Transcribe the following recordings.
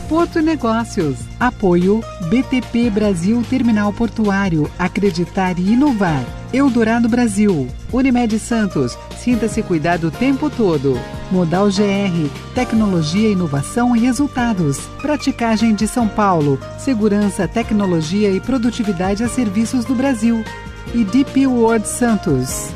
Porto Negócios. Apoio BTP Brasil Terminal Portuário. Acreditar e inovar. Eldorado Brasil. Unimed Santos. Sinta-se cuidado o tempo todo. Modal GR. Tecnologia, inovação e resultados. Praticagem de São Paulo. Segurança, tecnologia e produtividade a serviços do Brasil. E DP World Santos.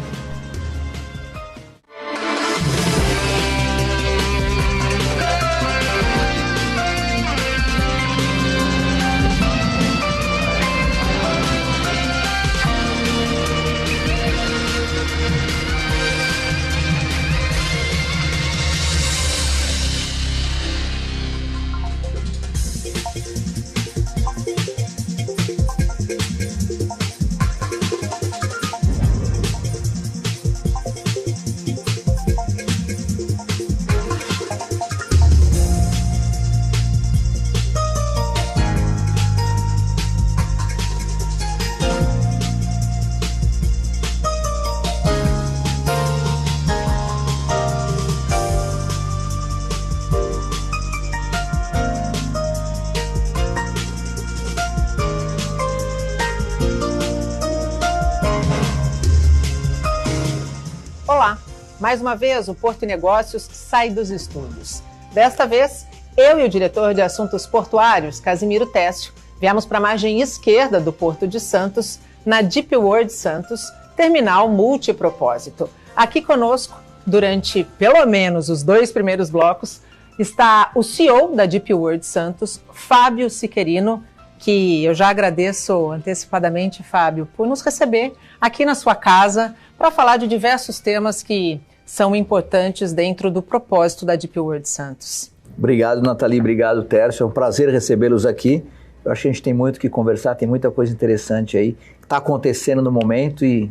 Olá! Mais uma vez, o Porto Negócios sai dos estúdios. Desta vez, eu e o diretor de Assuntos Portuários, Casimiro Técio, viemos para a margem esquerda do Porto de Santos, na DP World Santos, terminal multipropósito. Aqui conosco, durante pelo menos os 2 primeiros blocos, está o CEO da DP World Santos, Fábio Siquerino, que eu já agradeço antecipadamente, Fábio, por nos receber aqui na sua casa para falar de diversos temas que são importantes dentro do propósito da DP World Santos. Obrigado, Nathalie, obrigado, Tércio. É um prazer recebê-los aqui. Eu acho que a gente tem muito o que conversar, tem muita coisa interessante aí que está acontecendo no momento e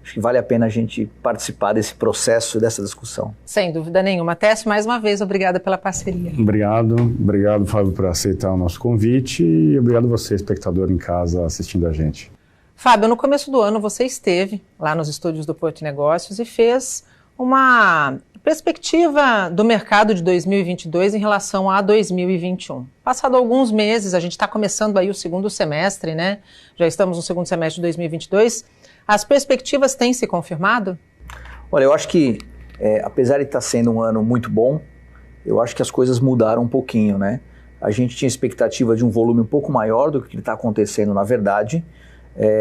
acho que vale a pena a gente participar desse processo, dessa discussão. Sem dúvida nenhuma. Técio, mais uma vez, obrigada pela parceria. Obrigado, Fábio, por aceitar o nosso convite e obrigado a você, espectador em casa, assistindo a gente. Fábio, no começo do ano você esteve lá nos estúdios do Porto Negócios e fez uma perspectiva do mercado de 2022 em relação a 2021. Passado alguns meses, a gente está começando aí o segundo semestre, né? Já estamos no segundo semestre de 2022. As perspectivas têm se confirmado? Olha, eu acho que, apesar de estar sendo um ano muito bom, eu acho que as coisas mudaram um pouquinho, né? A gente tinha expectativa de um volume um pouco maior do que está acontecendo na verdade.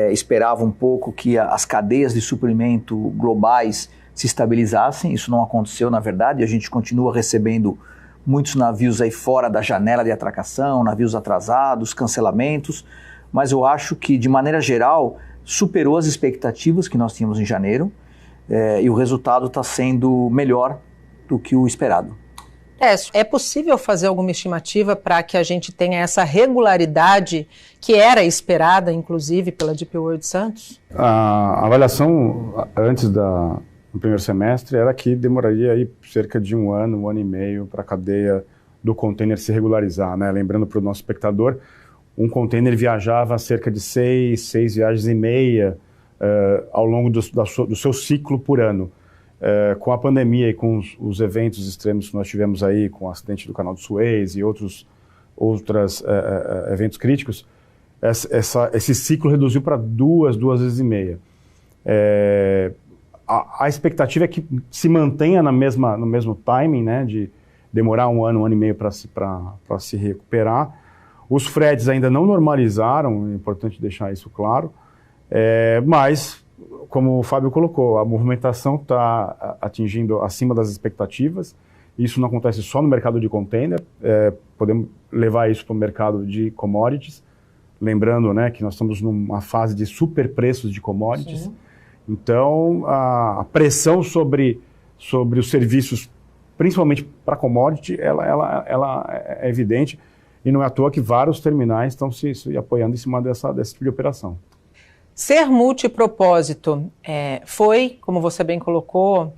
Esperava um pouco que as cadeias de suprimento globais se estabilizassem. Isso não aconteceu, na verdade. A gente continua recebendo muitos navios aí fora da janela de atracação, navios atrasados, cancelamentos. Mas eu acho que, de maneira geral, superou as expectativas que nós tínhamos em janeiro e o resultado está sendo melhor do que o esperado. É possível fazer alguma estimativa para que a gente tenha essa regularidade que era esperada, inclusive, pela DP World Santos? A avaliação antes do primeiro semestre era que demoraria aí cerca de um ano e meio para a cadeia do container se regularizar, né? Lembrando para o nosso espectador, um container viajava cerca de 6 viagens e meia ao longo do seu ciclo por ano. Com a pandemia e com os eventos extremos que nós tivemos aí, com o acidente do canal de Suez e outros eventos críticos, esse ciclo reduziu para 2 vezes e meia. A expectativa é que se mantenha no mesmo timing, né, de demorar um ano e meio para se recuperar. Os fretes ainda não normalizaram, é importante deixar isso claro, mas, como o Fábio colocou, a movimentação está atingindo acima das expectativas. Isso não acontece só no mercado de container, podemos levar isso para o mercado de commodities, lembrando, né, que nós estamos numa fase de super preços de commodities. Sim. Então, a pressão sobre os serviços, principalmente para commodity, ela é evidente, e não é à toa que vários terminais estão se apoiando em cima desse tipo de operação. Ser multipropósito foi, como você bem colocou,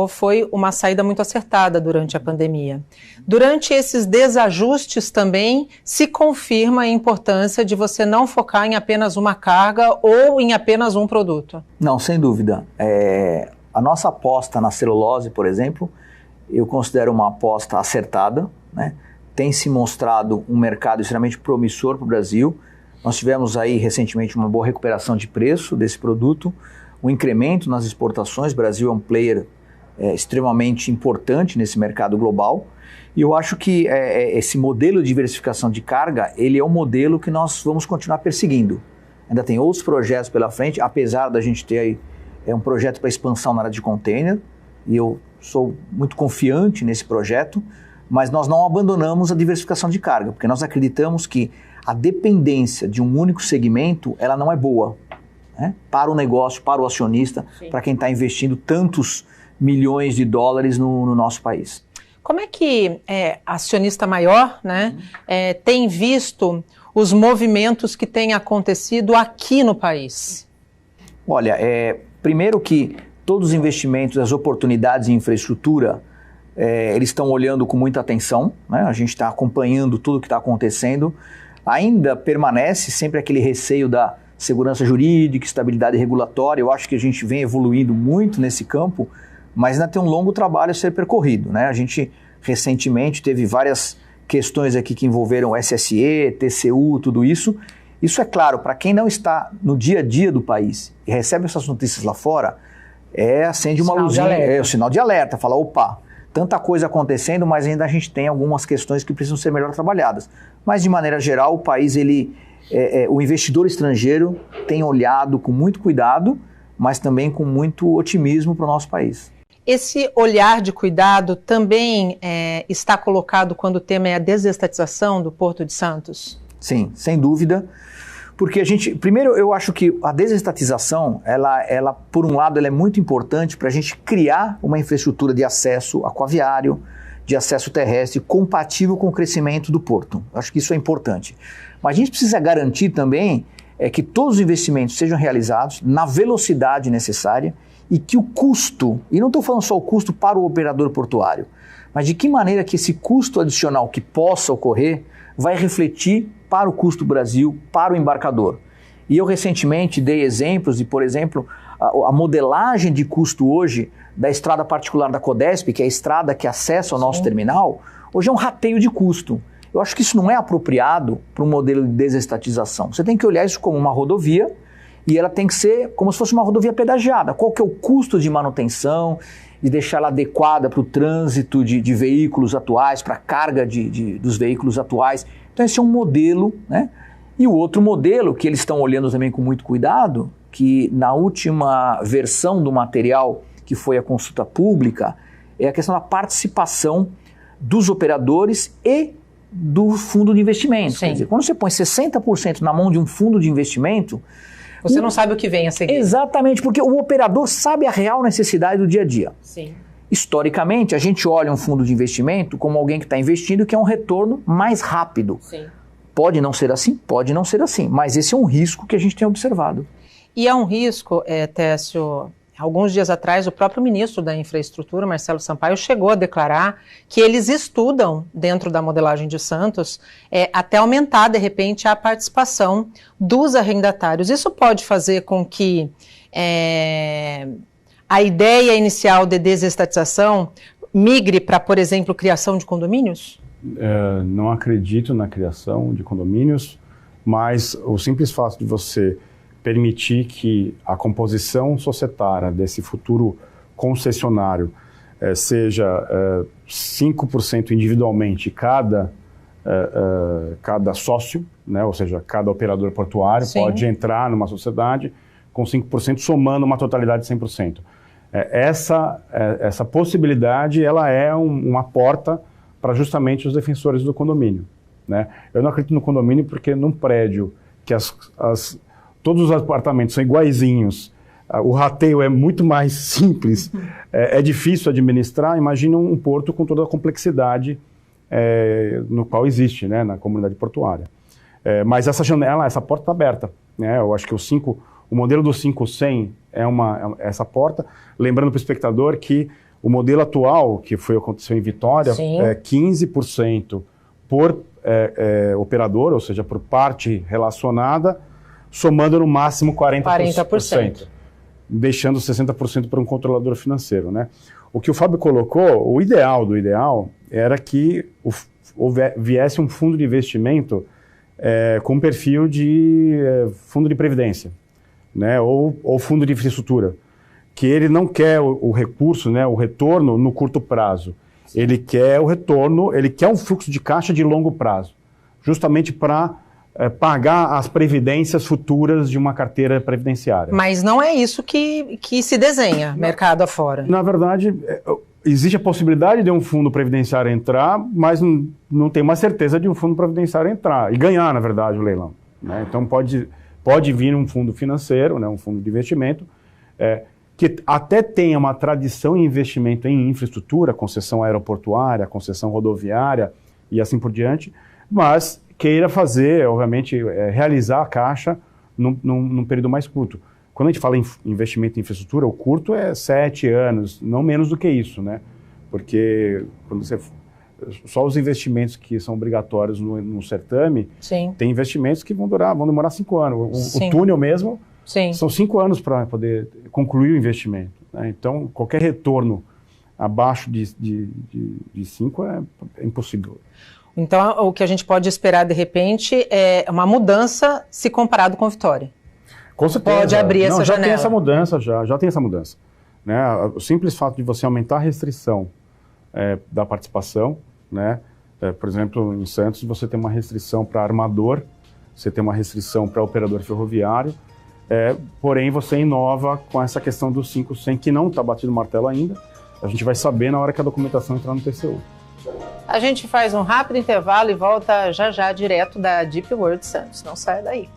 foi uma saída muito acertada durante a pandemia. Durante esses desajustes também se confirma a importância de você não focar em apenas uma carga ou em apenas um produto. Não, sem dúvida. A nossa aposta na celulose, por exemplo, eu considero uma aposta acertada, né? tem se mostrado um mercado extremamente promissor para o Brasil. Nós tivemos aí recentemente uma boa recuperação de preço desse produto, um incremento nas exportações. O Brasil é um player extremamente importante nesse mercado global. E eu acho que esse modelo de diversificação de carga, ele é um modelo que nós vamos continuar perseguindo. Ainda tem outros projetos pela frente, apesar da gente ter aí um projeto para expansão na área de container, e eu sou muito confiante nesse projeto, mas nós não abandonamos a diversificação de carga, porque nós acreditamos que a dependência de um único segmento, ela não é boa, né? Para o negócio, para o acionista, para quem está investindo tantos milhões de dólares no nosso país. Como é que acionista maior, né, tem visto os movimentos que têm acontecido aqui no país? Olha, primeiro que todos os investimentos, as oportunidades em infraestrutura, eles estão olhando com muita atenção, né? A gente está acompanhando tudo o que está acontecendo. Ainda permanece sempre aquele receio da segurança jurídica, estabilidade regulatória. Eu acho que a gente vem evoluindo muito nesse campo, mas ainda tem um longo trabalho a ser percorrido, né? A gente recentemente teve várias questões aqui que envolveram SSE, TCU, tudo isso. Isso é claro, para quem não está no dia a dia do país e recebe essas notícias lá fora, acende uma luzinha, o sinal de alerta, fala, opa, tanta coisa acontecendo, mas ainda a gente tem algumas questões que precisam ser melhor trabalhadas. Mas de maneira geral, o país, o investidor estrangeiro tem olhado com muito cuidado, mas também com muito otimismo para o nosso país. Esse olhar de cuidado também está colocado quando o tema é a desestatização do Porto de Santos? Sim, sem dúvida, porque primeiro eu acho que a desestatização, ela por um lado, ela é muito importante para a gente criar uma infraestrutura de acesso aquaviário, de acesso terrestre compatível com o crescimento do porto. Eu acho que isso é importante. Mas a gente precisa garantir também que todos os investimentos sejam realizados na velocidade necessária e que o custo, e não estou falando só o custo para o operador portuário, mas de que maneira que esse custo adicional que possa ocorrer vai refletir para o custo Brasil, para o embarcador. E eu recentemente dei exemplos de, por exemplo, a modelagem de custo hoje da estrada particular da Codesp, que é a estrada que acessa o nosso terminal, hoje é um rateio de custo. Eu acho que isso não é apropriado para um modelo de desestatização. Você tem que olhar isso como uma rodovia e ela tem que ser como se fosse uma rodovia pedagiada. Qual que é o custo de manutenção, de deixar ela adequada para o trânsito de veículos atuais, para a carga dos veículos atuais. Então esse é um modelo, né? E o outro modelo que eles estão olhando também com muito cuidado, que na última versão do material que foi a consulta pública, é a questão da participação dos operadores e do fundo de investimento. Quer dizer, quando você põe 60% na mão de um fundo de investimento, você não sabe o que vem a seguir. Exatamente, porque o operador sabe a real necessidade do dia a dia. Sim. Historicamente, a gente olha um fundo de investimento como alguém que está investindo que é um retorno mais rápido. Sim. Pode não ser assim, pode não ser assim, mas esse é um risco que a gente tem observado. E é um risco, Técio, alguns dias atrás o próprio ministro da Infraestrutura, Marcelo Sampaio, chegou a declarar que eles estudam, dentro da modelagem de Santos, até aumentar, de repente, a participação dos arrendatários. Isso pode fazer com que a ideia inicial de desestatização migre para, por exemplo, criação de condomínios? Não acredito na criação de condomínios, mas o simples fato de você permitir que a composição societária desse futuro concessionário seja 5% individualmente cada sócio, né? Ou seja, cada operador portuário pode entrar numa sociedade com 5% somando uma totalidade de 100%. Essa possibilidade ela é uma porta para justamente os defensores do condomínio, né? Eu não acredito no condomínio porque num prédio que todos os apartamentos são iguaizinhos, o rateio é muito mais simples, é difícil administrar. Imagina um porto com toda a complexidade no qual existe, né, na comunidade portuária. Mas essa janela, essa porta está aberta, né? Eu acho que o modelo do 5-100 é essa porta. Lembrando para o espectador que o modelo atual, que aconteceu em Vitória, é 15% por operador, ou seja, por parte relacionada, somando no máximo 40%. Deixando 60% para um controlador financeiro, né? O que o Fábio colocou, o ideal do ideal, era que viesse um fundo de investimento com perfil de fundo de previdência, né, ou fundo de infraestrutura, que ele não quer o recurso, né, o retorno no curto prazo. Ele quer o retorno, ele quer um fluxo de caixa de longo prazo, justamente para pagar as previdências futuras de uma carteira previdenciária. Mas não é isso que se desenha mercado afora. Na verdade, existe a possibilidade de um fundo previdenciário entrar, mas não tem uma certeza de um fundo previdenciário entrar e ganhar, na verdade, o leilão, né? Então pode vir um fundo financeiro, né, um fundo de investimento, que até tenha uma tradição em investimento em infraestrutura, concessão aeroportuária, concessão rodoviária e assim por diante, mas queira fazer, obviamente, realizar a caixa num período mais curto. Quando a gente fala em investimento em infraestrutura, o curto é 7 anos, não menos do que isso, né? Porque quando só os investimentos que são obrigatórios no certame, Sim. tem investimentos que vão demorar 5 anos. O túnel mesmo, Sim. são 5 anos para poder concluir o investimento, né? Então, qualquer retorno abaixo de 5 é impossível. Então, o que a gente pode esperar, de repente, é uma mudança se comparado com Vitória. Com certeza. Pode abrir essa janela. Tem essa mudança, já tem essa mudança, né? O simples fato de você aumentar a restrição da participação, né? Por exemplo, em Santos, você tem uma restrição para armador, você tem uma restrição para operador ferroviário, porém você inova com essa questão do 500, que não está batido o martelo ainda. A gente vai saber na hora que a documentação entrar no TCU. A gente faz um rápido intervalo e volta já direto da Deep World Santos. Não saia daí.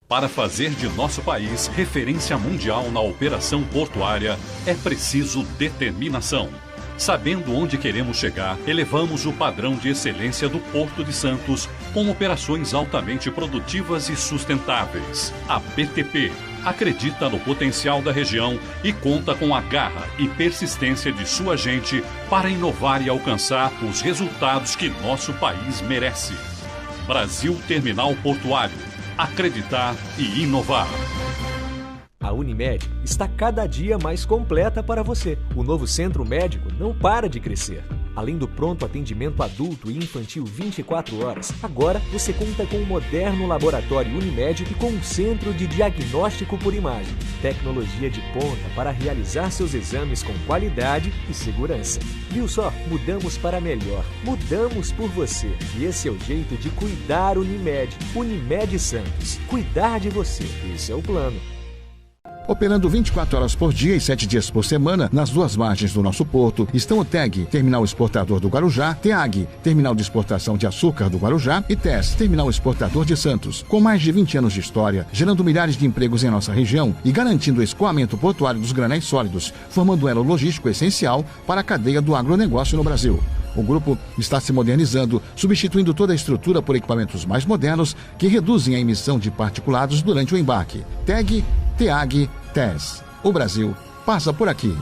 Para fazer de nosso país referência mundial na operação portuária, é preciso determinação. Sabendo onde queremos chegar, elevamos o padrão de excelência do Porto de Santos com operações altamente produtivas e sustentáveis. A BTP acredita no potencial da região e conta com a garra e persistência de sua gente para inovar e alcançar os resultados que nosso país merece. Brasil Terminal Portuário. Acreditar e inovar. A Unimed está cada dia mais completa para você. O novo centro médico não para de crescer. Além do pronto atendimento adulto e infantil 24 horas, agora você conta com um moderno laboratório Unimed e com um centro de diagnóstico por imagem. Tecnologia de ponta para realizar seus exames com qualidade e segurança. Viu só? Mudamos para melhor. Mudamos por você. E esse é o jeito de cuidar Unimed. Unimed Santos. Cuidar de você. Esse é o plano. Operando 24 horas por dia e 7 dias por semana, nas duas margens do nosso porto, estão o TEG, Terminal Exportador do Guarujá, TEAG, Terminal de Exportação de Açúcar do Guarujá e TES, Terminal Exportador de Santos. Com mais de 20 anos de história, gerando milhares de empregos em nossa região e garantindo o escoamento portuário dos granéis sólidos, formando um elo logístico essencial para a cadeia do agronegócio no Brasil. O grupo está se modernizando, substituindo toda a estrutura por equipamentos mais modernos que reduzem a emissão de particulados durante o embarque. TEG, TEAG, TES. O Brasil passa por aqui.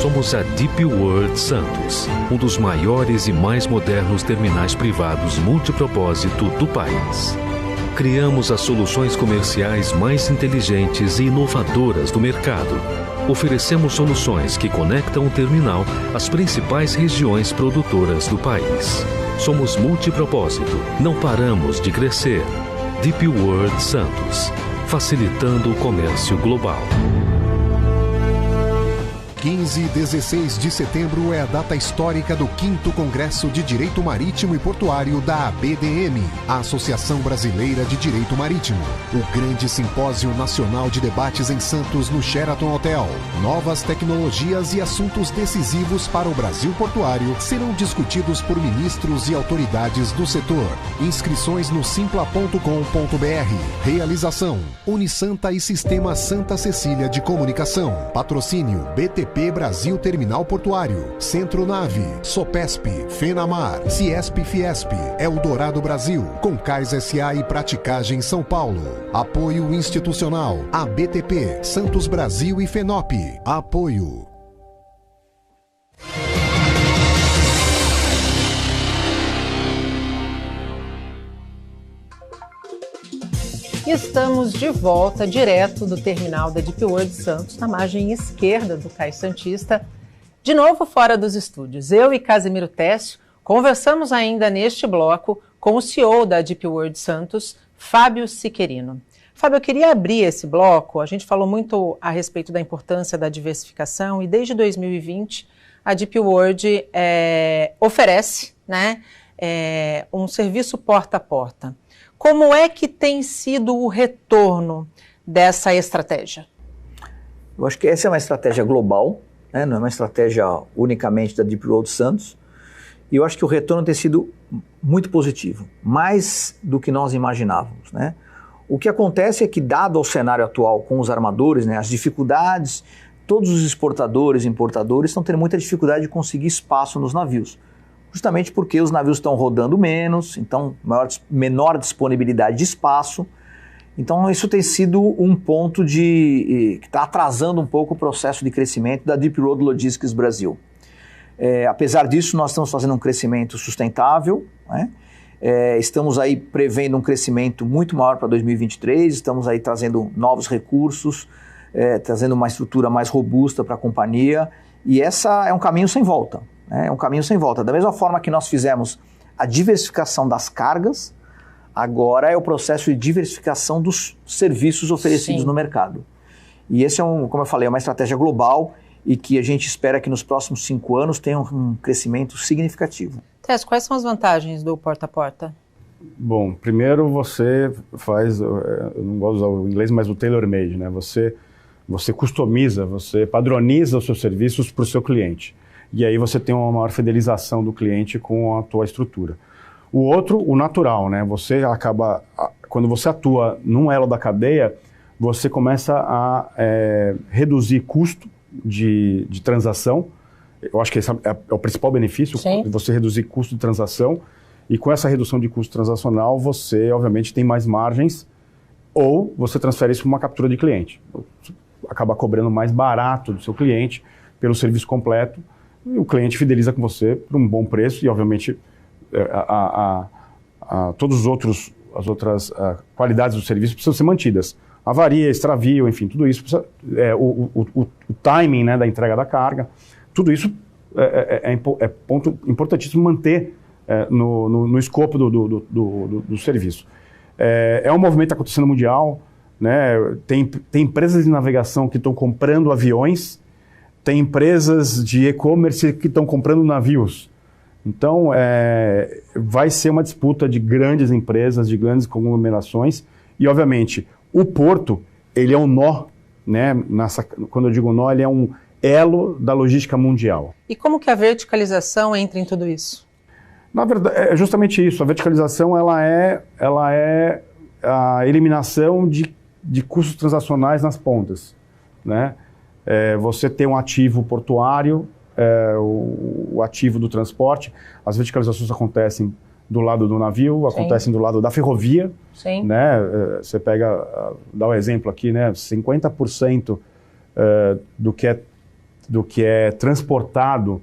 Somos a Deep World Santos, um dos maiores e mais modernos terminais privados multipropósito do país. Criamos as soluções comerciais mais inteligentes e inovadoras do mercado. Oferecemos soluções que conectam o terminal às principais regiões produtoras do país. Somos multipropósito, não paramos de crescer. Deep World Santos, facilitando o comércio global. 15 e 16 de setembro é a data histórica do 5º Congresso de Direito Marítimo e Portuário da ABDM, a Associação Brasileira de Direito Marítimo. O grande simpósio nacional de debates em Santos no Sheraton Hotel. Novas tecnologias e assuntos decisivos para o Brasil portuário serão discutidos por ministros e autoridades do setor. Inscrições no simpla.com.br. Realização: Unisanta e Sistema Santa Cecília de Comunicação. Patrocínio: BTP Brasil Terminal Portuário, Centro Nave, Sopesp, Fenamar, Ciesp-Fiesp, Eldorado Brasil, Concais S.A. e Praticagem São Paulo. Apoio institucional: ABTP, Santos Brasil e Fenop. Apoio. E estamos de volta, direto do terminal da Deep World Santos, na margem esquerda do Cais Santista, de novo fora dos estúdios. Eu e Casimiro Técio conversamos ainda neste bloco com o CEO da Deep World Santos, Fábio Siquerino. Fábio, eu queria abrir esse bloco. A gente falou muito a respeito da importância da diversificação e desde 2020 a Deep World oferece, né, um serviço porta a porta. Como é que tem sido o retorno dessa estratégia? Eu acho que essa é uma estratégia global, né? Não é uma estratégia unicamente da Deep World Santos. E eu acho que o retorno tem sido muito positivo, mais do que nós imaginávamos, né? O que acontece é que, dado o cenário atual com os armadores, né, as dificuldades, todos os exportadores e importadores estão tendo muita dificuldade de conseguir espaço nos navios. Justamente porque os navios estão rodando menos, então menor disponibilidade de espaço. Então isso tem sido um ponto que está atrasando um pouco o processo de crescimento da Deep Road Logistics Brasil. Apesar disso, nós estamos fazendo um crescimento sustentável, né? Estamos aí prevendo um crescimento muito maior para 2023, estamos aí trazendo novos recursos, trazendo uma estrutura mais robusta para a companhia, e essa é um caminho sem volta. É um caminho sem volta. Da mesma forma que nós fizemos a diversificação das cargas, agora é o processo de diversificação dos serviços oferecidos Sim. no mercado. E esse é, como eu falei, uma estratégia global e que a gente espera que nos próximos 5 anos tenha um crescimento significativo. Tess, quais são as vantagens do porta a porta? Bom, primeiro você faz, eu não gosto de usar o inglês, mas o tailor-made, né? Você customiza, você padroniza os seus serviços para o seu cliente. E aí você tem uma maior fidelização do cliente com a tua estrutura. O outro, o natural, né? Você acaba, quando você atua num elo da cadeia, você começa a reduzir custo de transação. Eu acho que esse é o principal benefício, Sim. você reduzir custo de transação. E com essa redução de custo transacional, você, obviamente, tem mais margens, ou você transfere isso para uma captura de cliente. Acaba cobrando mais barato do seu cliente pelo serviço completo, e o cliente fideliza com você por um bom preço, e, obviamente, todas as outras qualidades do serviço precisam ser mantidas. Avaria, extravio, enfim, tudo isso precisa, o timing, né, da entrega da carga, tudo isso é ponto importantíssimo manter no escopo do serviço. É um movimento que está acontecendo mundial, né? Tem empresas de navegação que estão comprando aviões, tem empresas de e-commerce que estão comprando navios. Então, vai ser uma disputa de grandes empresas, de grandes conglomerações, e, obviamente, o porto, ele é um nó, né? Quando eu digo nó, ele é um elo da logística mundial. E como que a verticalização entra em tudo isso? Na verdade, é justamente isso. A verticalização ela é a eliminação de custos transacionais nas pontas, né? Você tem um ativo portuário, o ativo do transporte. As verticalizações acontecem do lado do navio, Sim. acontecem do lado da ferrovia. Sim. Né? Você dá um exemplo aqui, né? 50% do que é transportado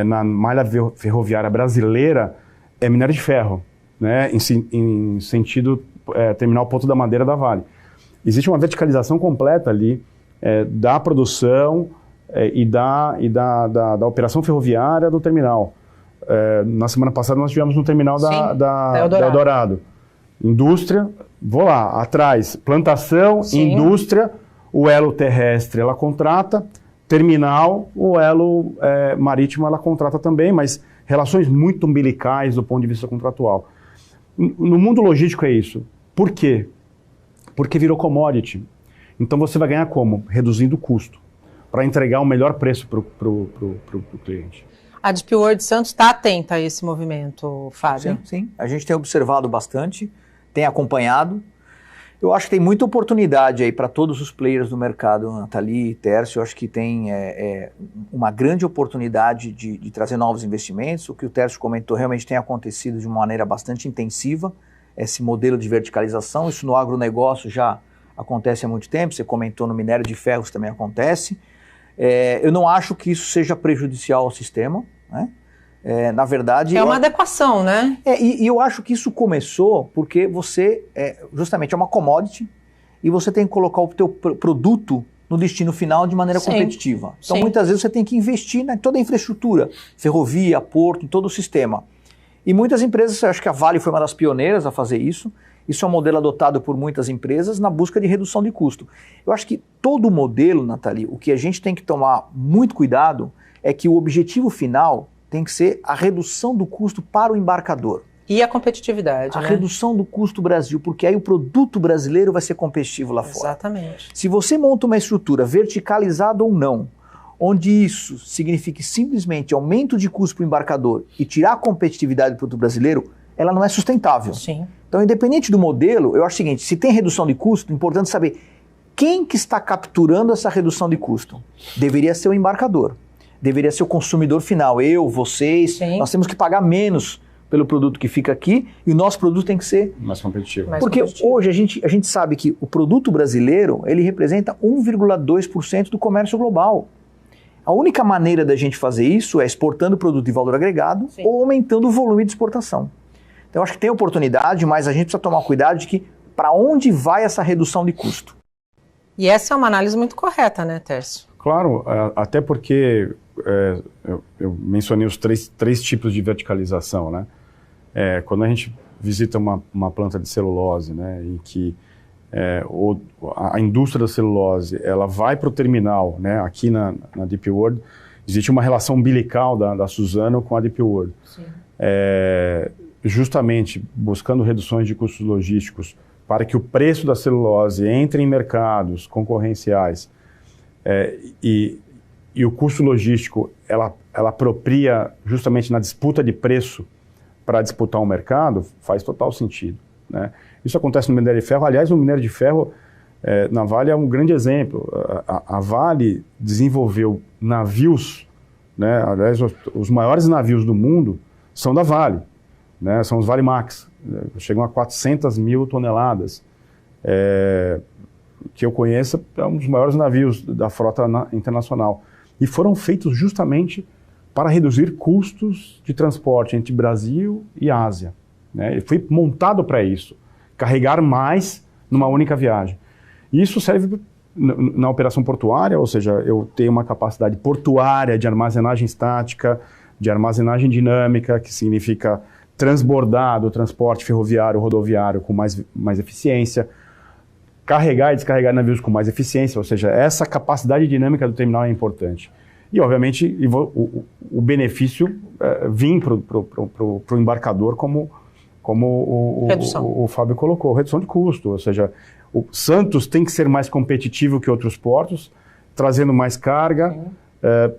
na malha ferroviária brasileira é minério de ferro, né? Em sentido terminal Porto da Madeira da Vale. Existe uma verticalização completa ali da produção e da operação ferroviária do terminal. Na semana passada nós tivemos no terminal da Eldorado. Indústria, vou lá, atrás, plantação, Sim. indústria, o elo terrestre ela contrata, terminal, o elo marítimo ela contrata também, mas relações muito umbilicais do ponto de vista contratual. No mundo logístico é isso. Por quê? Porque virou commodity. Então você vai ganhar como? Reduzindo o custo, para entregar o melhor preço para o cliente. A Deep World Santos está atenta a esse movimento, Fábio? Sim. A gente tem observado bastante, tem acompanhado. Eu acho que tem muita oportunidade aí para todos os players do mercado, Nathalie, Tércio. Eu acho que tem uma grande oportunidade de trazer novos investimentos. O que o Tércio comentou realmente tem acontecido de uma maneira bastante intensiva, esse modelo de verticalização. Isso no agronegócio já acontece há muito tempo. Você comentou no minério de ferro, isso também acontece. Eu não acho que isso seja prejudicial ao sistema, né? Na verdade... É uma adequação, né? E eu acho que isso começou porque você, justamente, é uma commodity e você tem que colocar o teu produto no destino final de maneira competitiva. Então, muitas vezes, você tem que investir em toda a infraestrutura, ferrovia, porto, em todo o sistema. E muitas empresas, acho que a Vale foi uma das pioneiras a fazer isso. Isso é um modelo adotado por muitas empresas na busca de redução de custo. Eu acho que todo modelo, Nathalie, o que a gente tem que tomar muito cuidado é que o objetivo final tem que ser a redução do custo para o embarcador. E a competitividade, A redução do custo Brasil, porque aí o produto brasileiro vai ser competitivo lá fora. Exatamente. Se você monta uma estrutura verticalizada ou não, onde isso signifique simplesmente aumento de custo para o embarcador e tirar a competitividade do produto brasileiro, ela não é sustentável. Sim. Então, independente do modelo, eu acho o seguinte, se tem redução de custo, é importante saber quem que está capturando essa redução de custo. Deveria ser o embarcador, deveria ser o consumidor final, eu, vocês, nós temos que pagar menos pelo produto que fica aqui e o nosso produto tem que ser mais competitivo. Porque hoje a gente sabe que o produto brasileiro, ele representa 1,2% do comércio global. A única maneira da gente fazer isso é exportando produto de valor agregado ou aumentando o volume de exportação. Então, eu acho que tem oportunidade, mas a gente precisa tomar cuidado de que para onde vai essa redução de custo. E essa é uma análise muito correta, né, Tércio? Claro, até porque eu mencionei os três tipos de verticalização, né? Quando a gente visita uma planta de celulose, né, em que a indústria da celulose ela vai para o terminal, né, aqui na DP World, existe uma relação umbilical da Suzano com a DP World. Justamente buscando reduções de custos logísticos para que o preço da celulose entre em mercados concorrenciais e o custo logístico ela apropria justamente na disputa de preço para disputar o mercado, faz total sentido, né? Isso acontece no minério de ferro. Aliás, o minério de ferro na Vale é um grande exemplo. A Vale desenvolveu navios, né? Aliás, os maiores navios do mundo são da Vale, né? São os Vale Max, chegam a 400 mil toneladas. Que eu conheço, é um dos maiores navios da frota internacional. E foram feitos justamente para reduzir custos de transporte entre Brasil e Ásia, né? Ele foi montado para isso, carregar mais numa única viagem. E isso serve na operação portuária, ou seja, eu tenho uma capacidade portuária de armazenagem estática, de armazenagem dinâmica, que significa transbordar do transporte ferroviário, rodoviário com mais eficiência, carregar e descarregar navios com mais eficiência, ou seja, essa capacidade dinâmica do terminal é importante. E, obviamente, o benefício vir para o embarcador como o Fábio colocou, redução de custo, ou seja, o Santos tem que ser mais competitivo que outros portos, trazendo mais carga,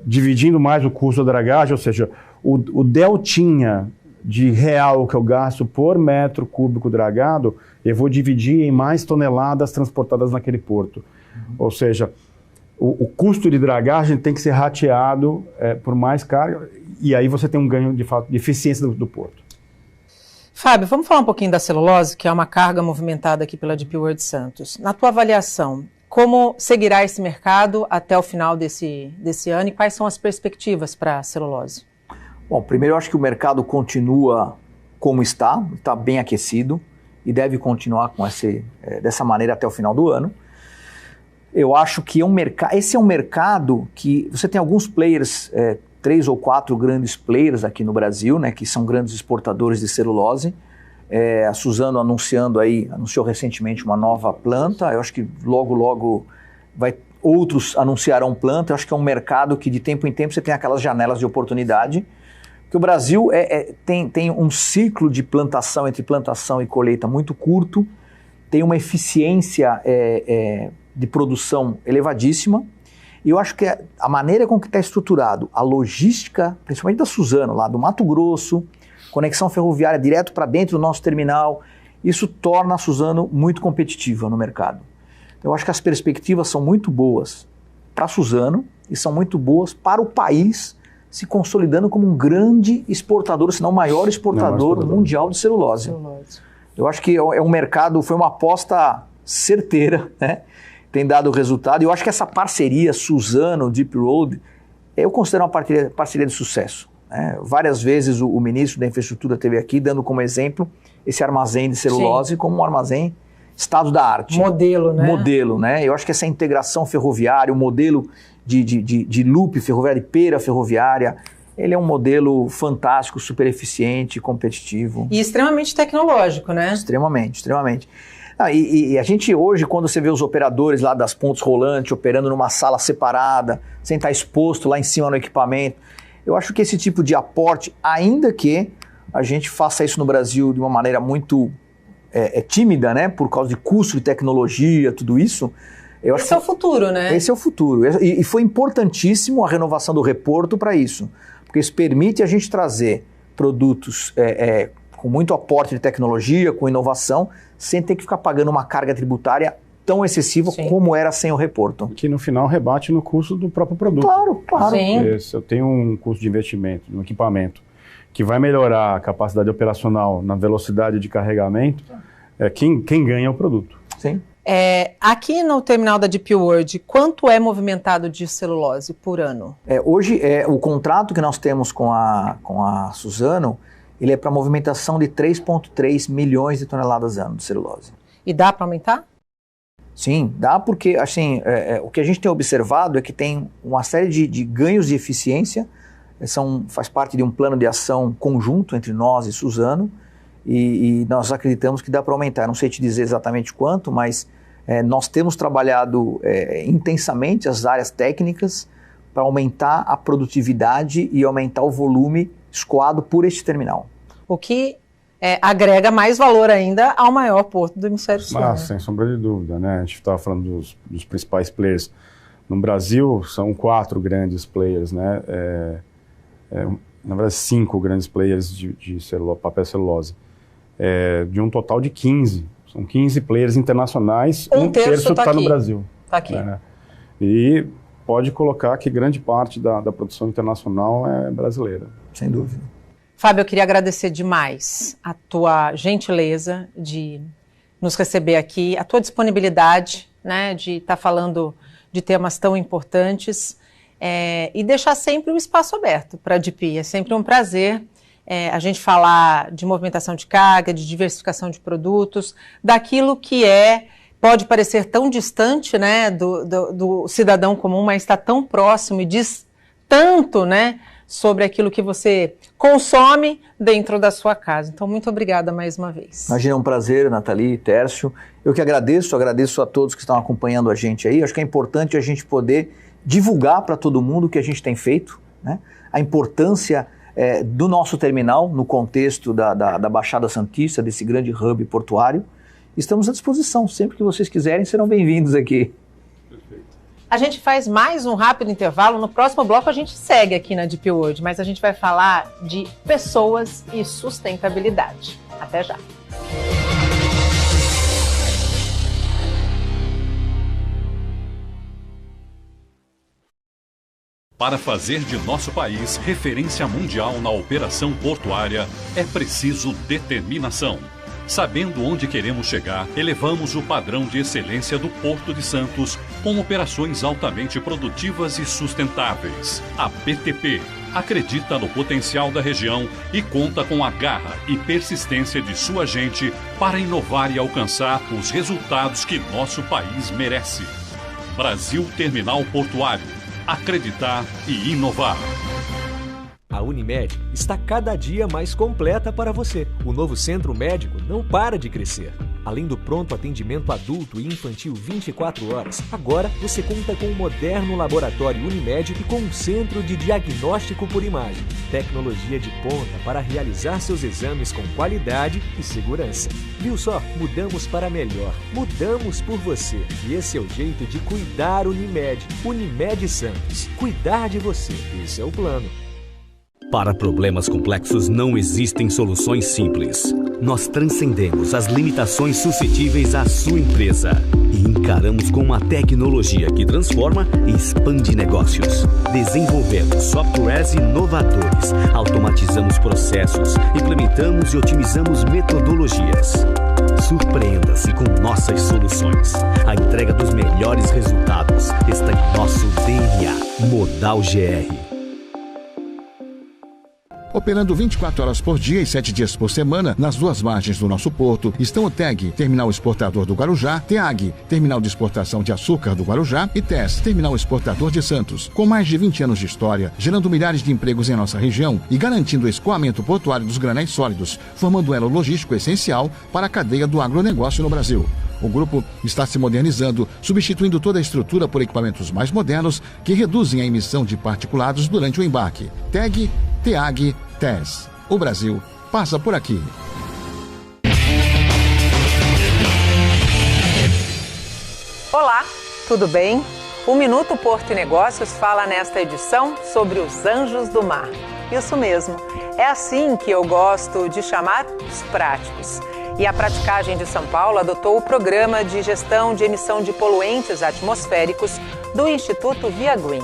dividindo mais o custo da dragagem, ou seja, o deltinha de real que eu gasto por metro cúbico dragado, eu vou dividir em mais toneladas transportadas naquele porto. Ou seja, o custo de dragagem tem que ser rateado por mais carga, e aí você tem um ganho de fato de eficiência do porto. Fábio, vamos falar um pouquinho da celulose, que é uma carga movimentada aqui pela DP World Santos. Na tua avaliação, como seguirá esse mercado até o final desse ano e quais são as perspectivas para a celulose? Bom, primeiro eu acho que o mercado continua como está bem aquecido e deve continuar dessa maneira até o final do ano. Eu acho que esse é um mercado que você tem alguns players, 3 ou 4 grandes players aqui no Brasil, né, que são grandes exportadores de celulose. A Suzano anunciou recentemente uma nova planta. Eu acho que logo outros anunciarão planta. Eu acho que é um mercado que de tempo em tempo você tem aquelas janelas de oportunidade. Porque o Brasil tem um ciclo de plantação entre plantação e colheita muito curto, tem uma eficiência de produção elevadíssima, e eu acho que a maneira com que está estruturado a logística, principalmente da Suzano, lá do Mato Grosso, conexão ferroviária direto para dentro do nosso terminal, isso torna a Suzano muito competitiva no mercado. Então, eu acho que as perspectivas são muito boas para a Suzano e são muito boas para o país, se consolidando como um grande exportador, se não o maior exportador mundial de celulose. Eu acho que é um mercado, foi uma aposta certeira, né? Tem dado resultado. E eu acho que essa parceria Suzano, Deep Road, eu considero uma parceria de sucesso. Várias vezes o ministro da Infraestrutura esteve aqui dando como exemplo esse armazém de celulose como um armazém estado da arte. Modelo, né? Modelo, né? Eu acho que essa integração ferroviária, o modelo de loop ferroviário, de pera ferroviária, ele é um modelo fantástico, super eficiente, competitivo. E extremamente tecnológico, né? Extremamente, extremamente. E a gente hoje, quando você vê os operadores lá das pontes rolantes operando numa sala separada, sem estar exposto lá em cima no equipamento, eu acho que esse tipo de aporte, ainda que a gente faça isso no Brasil de uma maneira muito tímida, né, por causa de custo de tecnologia, tudo isso. Esse é o futuro, né? Esse é o futuro. E foi importantíssimo a renovação do reporto para isso, porque isso permite a gente trazer produtos com muito aporte de tecnologia, com inovação, sem ter que ficar pagando uma carga tributária tão excessiva como era sem o reporto. Que no final rebate no custo do próprio produto. Claro. Sim. Se eu tenho um custo de investimento no equipamento que vai melhorar a capacidade operacional na velocidade de carregamento, quem ganha é o produto. Sim. Aqui no terminal da DP World, quanto é movimentado de celulose por ano? Hoje, o contrato que nós temos com a Suzano, ele é para movimentação de 3,3 milhões de toneladas ano de celulose. E dá para aumentar? Sim, dá porque assim, o que a gente tem observado é que tem uma série de ganhos de eficiência, faz parte de um plano de ação conjunto entre nós e Suzano, e nós acreditamos que dá para aumentar. Não sei te dizer exatamente quanto, mas nós temos trabalhado intensamente as áreas técnicas para aumentar a produtividade e aumentar o volume escoado por este terminal. O que agrega mais valor ainda ao maior porto do Hemisfério Sul. Sem sombra de dúvida, né? A gente estava falando dos principais players. No Brasil, são 4 grandes players, né? Na verdade, 5 grandes players de papel celulose. De um total de 15. São 15 players internacionais, um terço está no Brasil. Está aqui. E pode colocar que grande parte da produção internacional é brasileira. Sem dúvida. Fábio, eu queria agradecer demais a tua gentileza de nos receber aqui, a tua disponibilidade, né, de estar falando de temas tão importantes e deixar sempre o espaço aberto para a DP. É sempre um prazer a gente falar de movimentação de carga, de diversificação de produtos, daquilo que pode parecer tão distante, né, do cidadão comum, mas está tão próximo e diz tanto, né, sobre aquilo que você consome dentro da sua casa. Então, muito obrigada mais uma vez. Imagina, é um prazer, Nathalie, Tércio. Eu que agradeço a todos que estão acompanhando a gente aí. Acho que é importante a gente poder divulgar para todo mundo o que a gente tem feito, né? A importância do nosso terminal no contexto da Baixada Santista, desse grande hub portuário. Estamos à disposição. Sempre que vocês quiserem, serão bem-vindos aqui. A gente faz mais um rápido intervalo. No próximo bloco a gente segue aqui na DP World, mas a gente vai falar de pessoas e sustentabilidade. Até já. Para fazer de nosso país referência mundial na operação portuária, é preciso determinação. Sabendo onde queremos chegar, elevamos o padrão de excelência do Porto de Santos com operações altamente produtivas e sustentáveis. A BTP acredita no potencial da região e conta com a garra e persistência de sua gente para inovar e alcançar os resultados que nosso país merece. Brasil Terminal Portuário. Acreditar e inovar. A Unimed está cada dia mais completa para você. O novo centro médico não para de crescer. Além do pronto atendimento adulto e infantil 24 horas, agora você conta com um moderno laboratório Unimed e com um centro de diagnóstico por imagem. Tecnologia de ponta para realizar seus exames com qualidade e segurança. Viu só? Mudamos para melhor. Mudamos por você. E esse é o jeito de cuidar Unimed. Unimed Santos. Cuidar de você. Esse é o plano. Para problemas complexos não existem soluções simples. Nós transcendemos as limitações suscetíveis à sua empresa e encaramos com uma tecnologia que transforma e expande negócios. Desenvolvemos softwares inovadores, automatizamos processos, implementamos e otimizamos metodologias. Surpreenda-se com nossas soluções. A entrega dos melhores resultados está em nosso DNA. Modal GR. Operando 24 horas por dia e 7 dias por semana, nas duas margens do nosso porto, estão o TEG, Terminal Exportador do Guarujá, TEAG, Terminal de Exportação de Açúcar do Guarujá e TES, Terminal Exportador de Santos. Com mais de 20 anos de história, gerando milhares de empregos em nossa região e garantindo o escoamento portuário dos granéis sólidos, formando um elo logístico essencial para a cadeia do agronegócio no Brasil. O grupo está se modernizando, substituindo toda a estrutura por equipamentos mais modernos que reduzem a emissão de particulados durante o embarque. TEG, TEAG, TES. O Brasil passa por aqui. Olá, tudo bem? O Minuto Porto e Negócios fala nesta edição sobre os anjos do mar. Isso mesmo, é assim que eu gosto de chamar os práticos. E a Praticagem de São Paulo adotou o Programa de Gestão de Emissão de Poluentes Atmosféricos do Instituto Via Green.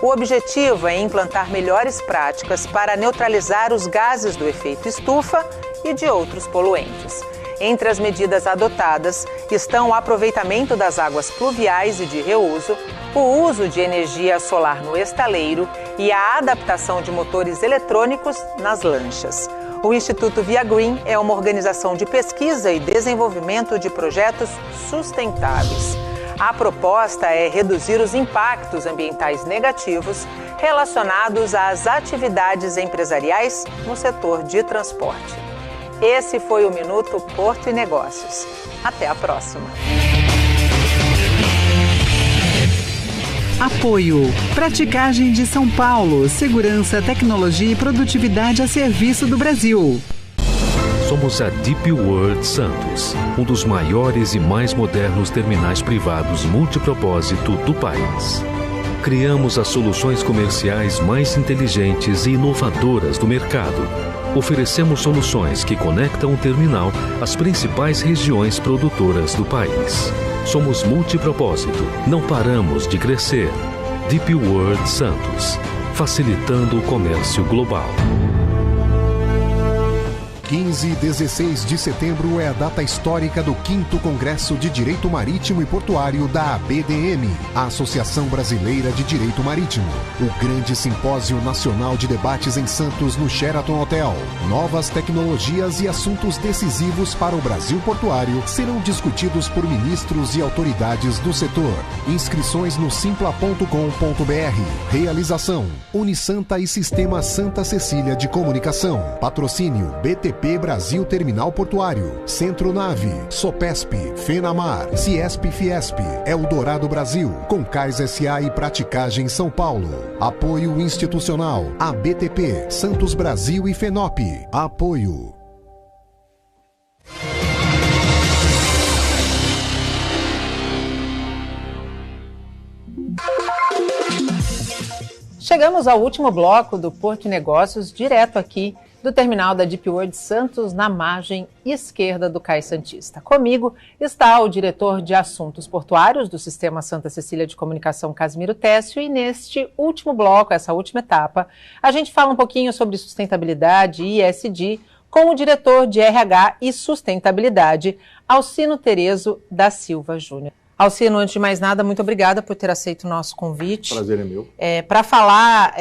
O objetivo é implantar melhores práticas para neutralizar os gases do efeito estufa e de outros poluentes. Entre as medidas adotadas estão o aproveitamento das águas pluviais e de reuso, o uso de energia solar no estaleiro e a adaptação de motores eletrônicos nas lanchas. O Instituto Via Green é uma organização de pesquisa e desenvolvimento de projetos sustentáveis. A proposta é reduzir os impactos ambientais negativos relacionados às atividades empresariais no setor de transporte. Esse foi o Minuto Porto e Negócios. Até a próxima. Apoio. Praticagem de São Paulo. Segurança, tecnologia e produtividade a serviço do Brasil. Somos a Deep World Santos, um dos maiores e mais modernos terminais privados multipropósito do país. Criamos as soluções comerciais mais inteligentes e inovadoras do mercado. Oferecemos soluções que conectam o terminal às principais regiões produtoras do país. Somos multipropósito, não paramos de crescer. Deep World Santos, facilitando o comércio global. 15 e 16 de setembro é a data histórica do 5º Congresso de Direito Marítimo e Portuário da ABDM, a Associação Brasileira de Direito Marítimo. O grande simpósio nacional de debates em Santos no Sheraton Hotel. Novas tecnologias e assuntos decisivos para o Brasil portuário serão discutidos por ministros e autoridades do setor. Inscrições no simpla.com.br. Realização: Unisanta e Sistema Santa Cecília de Comunicação. Patrocínio: BTP Brasil Terminal Portuário, Centro Nave, Sopesp, Fenamar, Ciesp-Fiesp, Eldorado Brasil, Concais S.A. e Praticagem São Paulo. Apoio institucional: ABTP, Santos Brasil e Fenop. Apoio. Chegamos ao último bloco do Porto e Negócios, direto aqui do terminal da Deep World Santos, na margem esquerda do Cais Santista. Comigo está o diretor de Assuntos Portuários do Sistema Santa Cecília de Comunicação, Casimiro Técio, e neste último bloco, essa última etapa, a gente fala um pouquinho sobre sustentabilidade e ESG com o diretor de RH e Sustentabilidade, Alcino Terezo da Silva Júnior. Alcino, antes de mais nada, muito obrigada por ter aceito o nosso convite. Prazer é meu. Para falar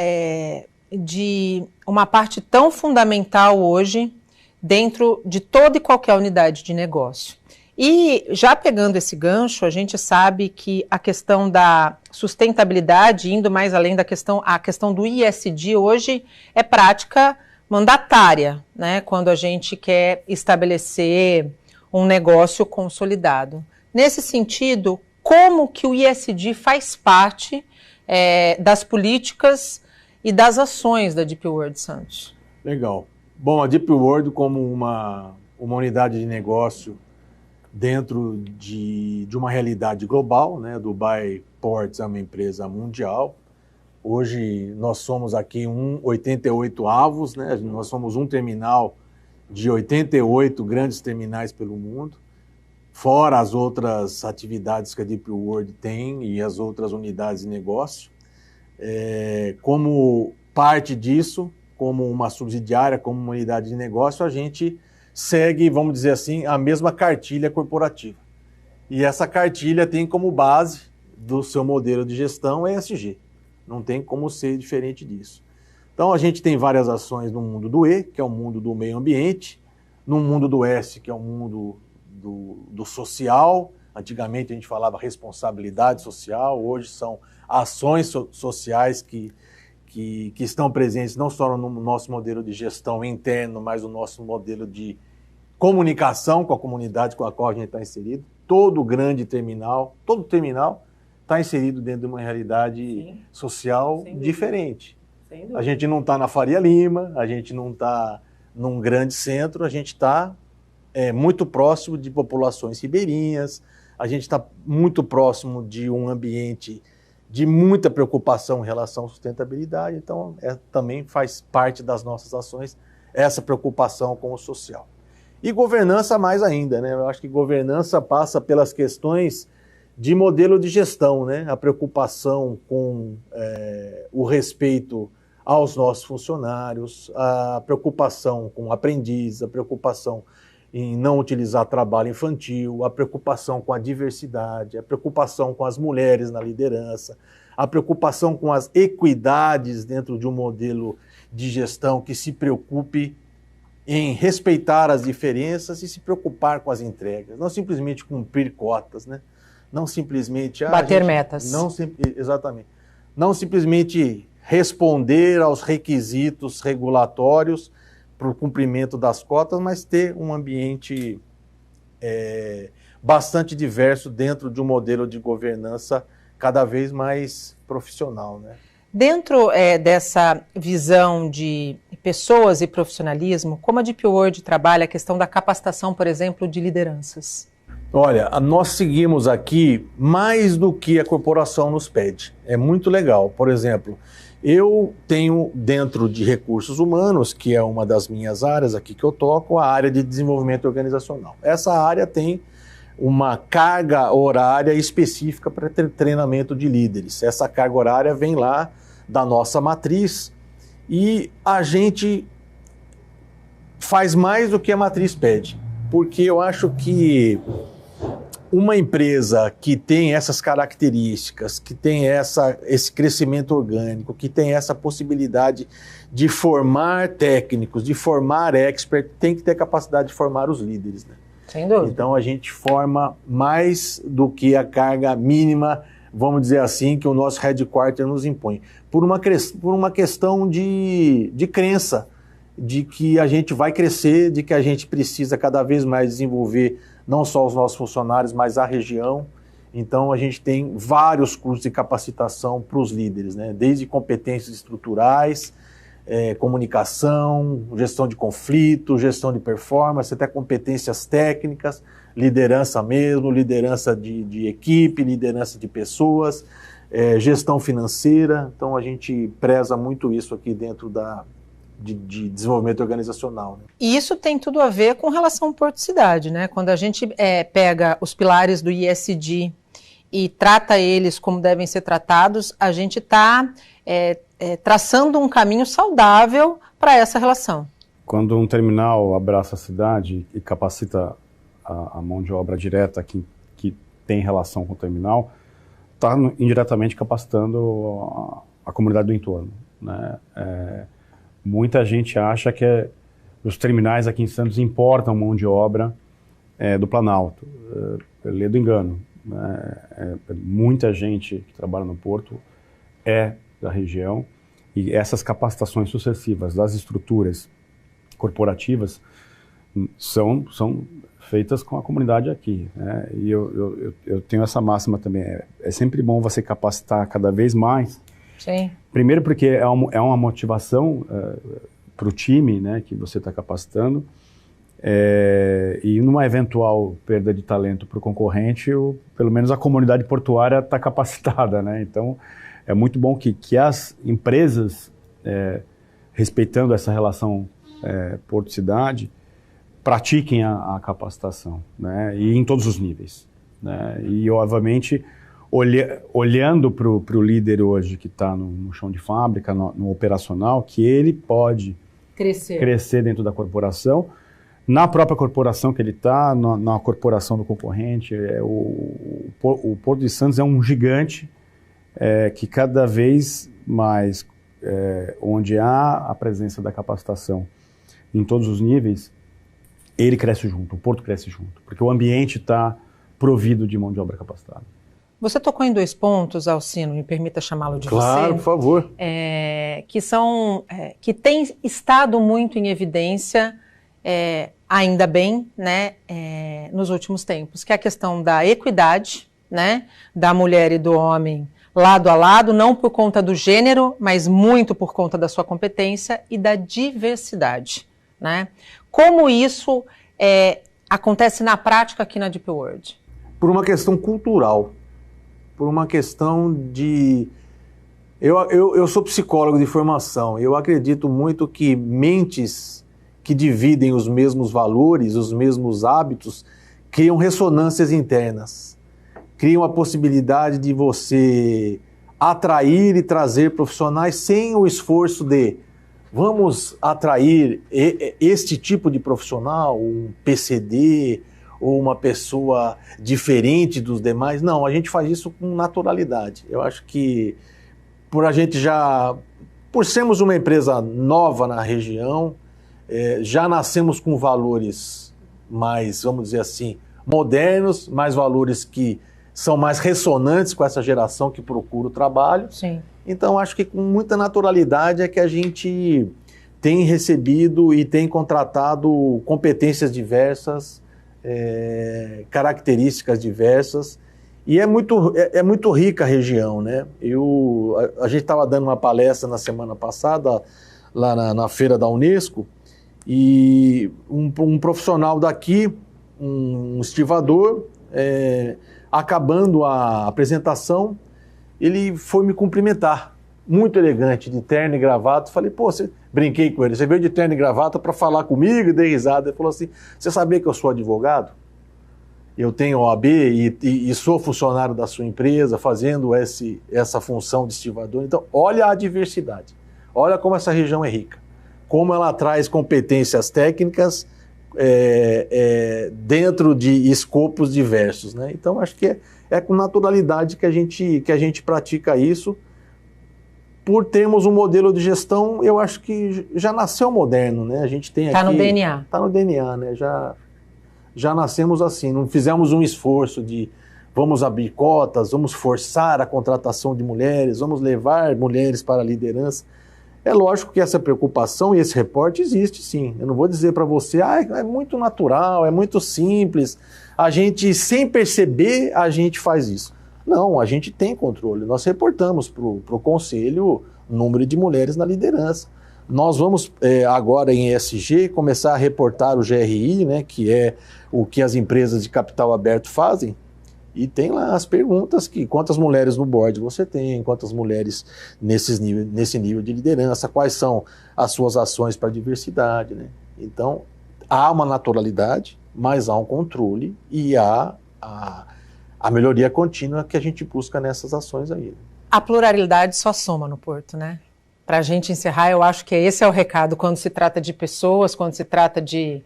de uma parte tão fundamental hoje dentro de toda e qualquer unidade de negócio. E já pegando esse gancho, a gente sabe que a questão da sustentabilidade, indo mais além da a questão do ESG hoje é prática mandatária, né, quando a gente quer estabelecer um negócio consolidado. Nesse sentido, como que o ESG faz parte das políticas e das ações da Deep World Santos? Legal. Bom, a Deep World, como uma unidade de negócio dentro de uma realidade global, né? Dubai Ports é uma empresa mundial. Hoje nós somos aqui 88 avos, né? Nós somos um terminal de 88 grandes terminais pelo mundo, fora as outras atividades que a Deep World tem e as outras unidades de negócio. Como parte disso, como uma subsidiária, como uma unidade de negócio, a gente segue, vamos dizer assim, a mesma cartilha corporativa. E essa cartilha tem como base do seu modelo de gestão ESG. Não tem como ser diferente disso. Então a gente tem várias ações no mundo do E, que é o mundo do meio ambiente, no mundo do S, que é o mundo do social. Antigamente a gente falava responsabilidade social, hoje são ações sociais que estão presentes não só no nosso modelo de gestão interno, mas no nosso modelo de comunicação com a comunidade com a qual a gente está inserido. Todo terminal está inserido dentro de uma realidade social diferente. A gente não está na Faria Lima, a gente não está num grande centro, a gente está muito próximo de populações ribeirinhas, a gente está muito próximo de um ambiente de muita preocupação em relação à sustentabilidade, então também faz parte das nossas ações essa preocupação com o social. E governança mais ainda, né? Eu acho que governança passa pelas questões de modelo de gestão, né? A preocupação com o respeito aos nossos funcionários, a preocupação com o aprendiz, a preocupação em não utilizar trabalho infantil, a preocupação com a diversidade, a preocupação com as mulheres na liderança, a preocupação com as equidades dentro de um modelo de gestão que se preocupe em respeitar as diferenças e se preocupar com as entregas, não simplesmente cumprir cotas, né? Não simplesmente... bater metas. Exatamente. Não simplesmente responder aos requisitos regulatórios para o cumprimento das cotas, mas ter um ambiente bastante diverso dentro de um modelo de governança cada vez mais profissional, né? Dentro dessa visão de pessoas e profissionalismo, como a Deep World trabalha a questão da capacitação, por exemplo, de lideranças? Olha, nós seguimos aqui mais do que a corporação nos pede. É muito legal. Por exemplo, eu tenho dentro de recursos humanos, que é uma das minhas áreas aqui que eu toco, a área de desenvolvimento organizacional. Essa área tem uma carga horária específica para ter treinamento de líderes. Essa carga horária vem lá da nossa matriz e a gente faz mais do que a matriz pede, porque eu acho que uma empresa que tem essas características, que tem esse crescimento orgânico, que tem essa possibilidade de formar técnicos, de formar experts, tem que ter capacidade de formar os líderes, né? Sem dúvida. Então a gente forma mais do que a carga mínima, vamos dizer assim, que o nosso headquarter nos impõe. Por uma questão de crença, de que a gente vai crescer, de que a gente precisa cada vez mais desenvolver não só os nossos funcionários, mas a região. Então a gente tem vários cursos de capacitação para os líderes, né? Desde competências estruturais, comunicação, gestão de conflito, gestão de performance, até competências técnicas, liderança mesmo, liderança de equipe, liderança de pessoas, gestão financeira. Então a gente preza muito isso aqui dentro de desenvolvimento organizacional, né? E isso tem tudo a ver com relação ao Porto Cidade, né? Quando a gente pega os pilares do ISD e trata eles como devem ser tratados, a gente está traçando um caminho saudável para essa relação. Quando um terminal abraça a cidade e capacita a mão de obra direta que tem relação com o terminal, está indiretamente capacitando a comunidade do entorno, né? Muita gente acha que os terminais aqui em Santos importam mão de obra do Planalto. Ledo engano. Muita gente que trabalha no Porto é da região e essas capacitações sucessivas das estruturas corporativas são feitas com a comunidade aqui, né? E eu tenho essa máxima também. É sempre bom você capacitar cada vez mais. Sim. Primeiro porque é uma motivação para o time, né, que você está capacitando, e numa eventual perda de talento para o concorrente, pelo menos a comunidade portuária está capacitada, né? Então é muito bom que as empresas, respeitando essa relação Porto-Cidade, pratiquem a capacitação, né? E em todos os níveis, né? E obviamente olhando para o líder hoje que está no chão de fábrica, no operacional, que ele pode crescer dentro da corporação, na própria corporação que ele está, na corporação do concorrente. O Porto de Santos é um gigante que cada vez mais onde há a presença da capacitação em todos os níveis, ele cresce junto, o porto cresce junto, porque o ambiente está provido de mão de obra capacitada. Você tocou em 2 pontos, Alcino, me permita chamá-lo de Claro, você. por favor. Que tem estado muito em evidência, ainda bem, né, nos últimos tempos, que é a questão da equidade, né, da mulher e do homem lado a lado, não por conta do gênero, mas muito por conta da sua competência e da diversidade, né? Como isso acontece na prática aqui na Deep World? Por uma questão cultural, por uma questão de... Eu sou psicólogo de formação, eu acredito muito que mentes que dividem os mesmos valores, os mesmos hábitos, criam ressonâncias internas, criam a possibilidade de você atrair e trazer profissionais sem o esforço de vamos atrair este tipo de profissional, um PCD ou uma pessoa diferente dos demais. Não, a gente faz isso com naturalidade. Eu acho que por sermos uma empresa nova na região, já nascemos com valores mais, vamos dizer assim, modernos, mais valores que são mais ressonantes com essa geração que procura o trabalho. Sim. Então, acho que com muita naturalidade é que a gente tem recebido e tem contratado competências diversas, características diversas, e é muito rica a região, né? A gente estava dando uma palestra na semana passada, lá na feira da Unesco, e um profissional daqui, um estivador, acabando a apresentação, ele foi me cumprimentar, muito elegante, de terno e gravata. Falei, brinquei com ele, você veio de terno e gravata para falar comigo? E dei risada. Ele falou assim, você sabia que eu sou advogado? Eu tenho OAB e sou funcionário da sua empresa, fazendo essa função de estivador. Então, olha a diversidade, olha como essa região é rica, como ela traz competências técnicas dentro de escopos diversos, né? Então, acho que é com naturalidade que a gente pratica isso. Por termos um modelo de gestão, eu acho que já nasceu moderno, né? A gente tem aqui... Está no DNA. Está no DNA, né? Já nascemos assim, não fizemos um esforço de vamos abrir cotas, vamos forçar a contratação de mulheres, vamos levar mulheres para a liderança. É lógico que essa preocupação e esse reporte existe, sim. Eu não vou dizer para você, é muito natural, é muito simples. A gente, sem perceber, a gente faz isso. Não, a gente tem controle. Nós reportamos para o Conselho o número de mulheres na liderança. Nós vamos, agora em ESG, começar a reportar o GRI, né, que é o que as empresas de capital aberto fazem. E tem lá as perguntas quantas mulheres no board você tem, quantas mulheres nesse nível de liderança, quais são as suas ações para a diversidade, né? Então, há uma naturalidade, mas há um controle e há a melhoria contínua que a gente busca nessas ações aí. A pluralidade só soma no Porto, né? Para a gente encerrar, eu acho que esse é o recado quando se trata de pessoas, quando se trata de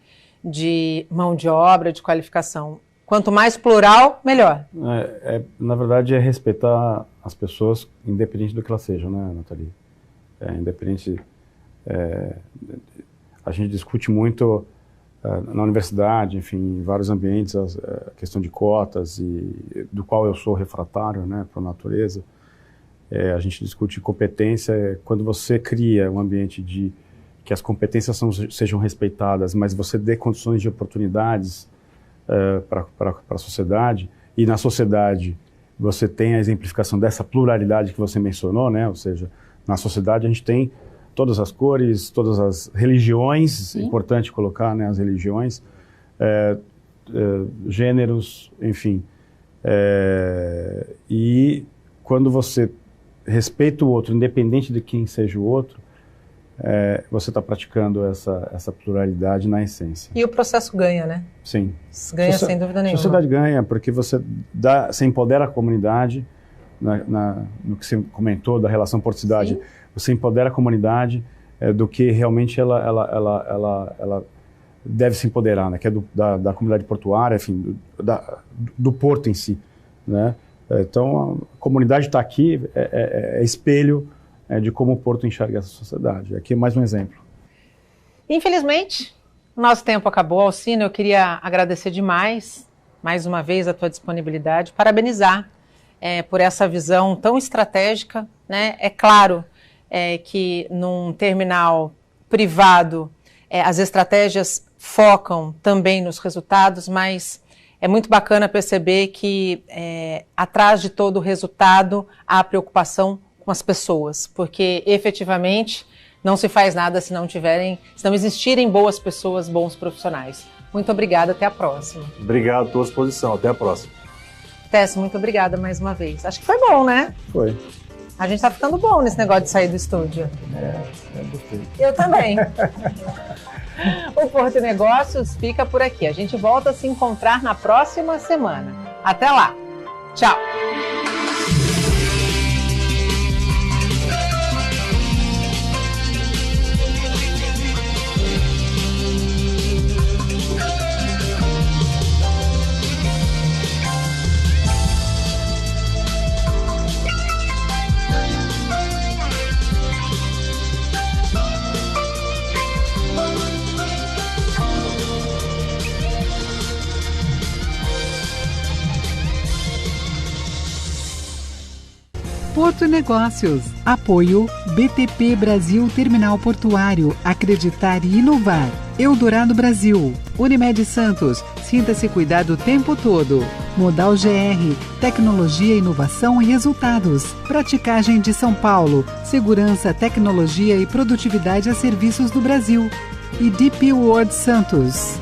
mão de obra, de qualificação. Quanto mais plural, melhor. Na verdade, é respeitar as pessoas, independente do que elas sejam, né, Nathalie? Independente... a gente discute muito na universidade, enfim, em vários ambientes, a questão de cotas, do qual eu sou refratário, né, para a natureza. A gente discute competência quando você cria um ambiente que as competências sejam respeitadas, mas você dê condições de oportunidades para a sociedade, e na sociedade você tem a exemplificação dessa pluralidade que você mencionou, né? Ou seja, na sociedade a gente tem todas as cores, todas as religiões, sim. É importante colocar, né, as religiões, gêneros, enfim. E quando você respeita o outro, independente de quem seja o outro, você está praticando essa pluralidade na essência. E o processo ganha, né? Sim. Ganha sem dúvida nenhuma. A sociedade ganha porque você empodera a comunidade, no que você comentou da relação porto-cidade, sim. Você empodera a comunidade do que realmente ela deve se empoderar, né? Que é da comunidade portuária, enfim, do porto em si, né? Então, a comunidade está aqui, é espelho de como o Porto enxerga essa sociedade. Aqui é mais um exemplo. Infelizmente, o nosso tempo acabou. Alcino, eu queria agradecer demais, mais uma vez, a tua disponibilidade, parabenizar por essa visão tão estratégica, né? É claro que num terminal privado as estratégias focam também nos resultados, mas é muito bacana perceber que atrás de todo o resultado há a preocupação com as pessoas, porque efetivamente não se faz nada se não existirem boas pessoas, bons profissionais. Muito obrigada, até a próxima. Obrigado, estou à disposição, até a próxima. Tess, muito obrigada mais uma vez. Acho que foi bom, né? Foi. A gente tá ficando bom nesse negócio de sair do estúdio. Eu gostei. Eu também. O Porto Negócios fica por aqui. A gente volta a se encontrar na próxima semana. Até lá. Tchau. Porto Negócios. Apoio BTP Brasil Terminal Portuário. Acreditar e inovar. Eldorado Brasil. Unimed Santos. Sinta-se cuidado o tempo todo. Modal GR. Tecnologia, inovação e resultados. Praticagem de São Paulo. Segurança, tecnologia e produtividade a serviços do Brasil. E DP World Santos.